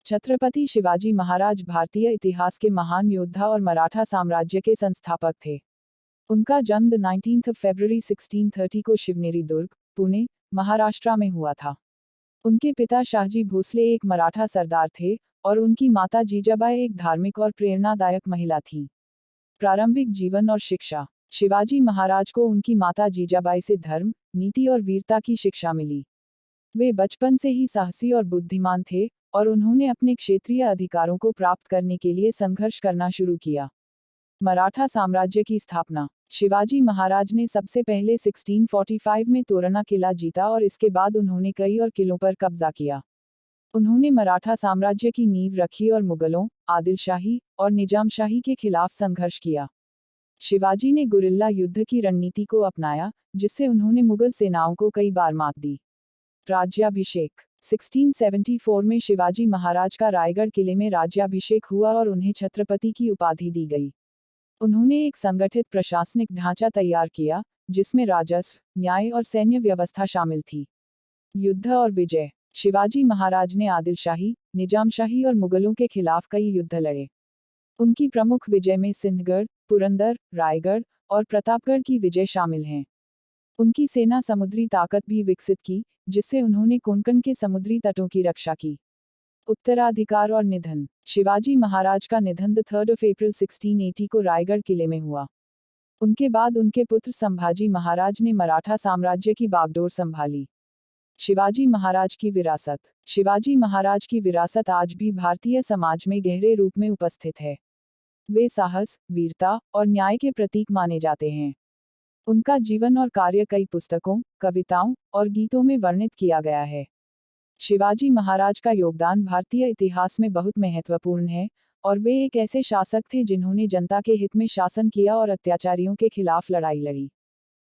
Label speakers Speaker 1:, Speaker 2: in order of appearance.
Speaker 1: छत्रपति शिवाजी महाराज भारतीय इतिहास के महान योद्धा और मराठा साम्राज्य के संस्थापक थे। उनका जन्म 19 फरवरी 1630 को शिवनेरी दुर्ग, पुणे, महाराष्ट्र में हुआ था। उनके पिता शाहजी भोसले एक मराठा सरदार थे और उनकी माता जीजाबाई एक धार्मिक और प्रेरणादायक महिला थी। प्रारंभिक जीवन और शिक्षा। शिवाजी महाराज को उनकी माता जीजाबाई से धर्म, नीति और वीरता की शिक्षा मिली। वे बचपन से ही साहसी और बुद्धिमान थे और उन्होंने अपने क्षेत्रीय अधिकारों को प्राप्त करने के लिए संघर्ष करना शुरू किया। मराठा साम्राज्य की स्थापना। शिवाजी महाराज ने सबसे पहले 1645 में तोरणा किला जीता और इसके बाद उन्होंने कई और किलों पर कब्जा किया। उन्होंने मराठा साम्राज्य की नींव रखी और मुगलों, आदिलशाही और निजामशाही के खिलाफ संघर्ष किया। शिवाजी ने गुरिल्ला युद्ध की रणनीति को अपनाया, जिससे उन्होंने मुगल सेनाओं को कई बार मात दी। राज्याभिषेक। 1674 में शिवाजी महाराज का रायगढ़ किले में राज्याभिषेक हुआ और उन्हें छत्रपति की उपाधि दी गई। उन्होंने एक संगठित प्रशासनिक ढांचा तैयार किया, जिसमें राजस्व, न्याय और सैन्य व्यवस्था शामिल थी। युद्ध और विजय। शिवाजी महाराज ने आदिलशाही, निजामशाही और मुगलों के खिलाफ कई युद्ध लड़े। उनकी प्रमुख विजय में सिंहगढ़, पुरंदर, रायगढ़ और प्रतापगढ़ की विजय शामिल हैं। उनकी सेना समुद्री ताकत भी विकसित की, जिससे उन्होंने कोंकण के समुद्री तटों की रक्षा की। उत्तराधिकार और निधन। शिवाजी महाराज का निधन 3 अप्रैल 1680 को रायगढ़ किले में हुआ। उनके बाद उनके पुत्र संभाजी महाराज ने मराठा साम्राज्य की बागडोर संभाली। शिवाजी महाराज की विरासत। शिवाजी महाराज की विरासत आज भी भारतीय समाज में गहरे रूप में उपस्थित है। वे साहस, वीरता और न्याय के प्रतीक माने जाते हैं। उनका जीवन और कार्य कई पुस्तकों, कविताओं और गीतों में वर्णित किया गया है। शिवाजी महाराज का योगदान भारतीय इतिहास में बहुत महत्वपूर्ण है और वे एक ऐसे शासक थे जिन्होंने जनता के हित में शासन किया और अत्याचारियों के खिलाफ लड़ाई लड़ी।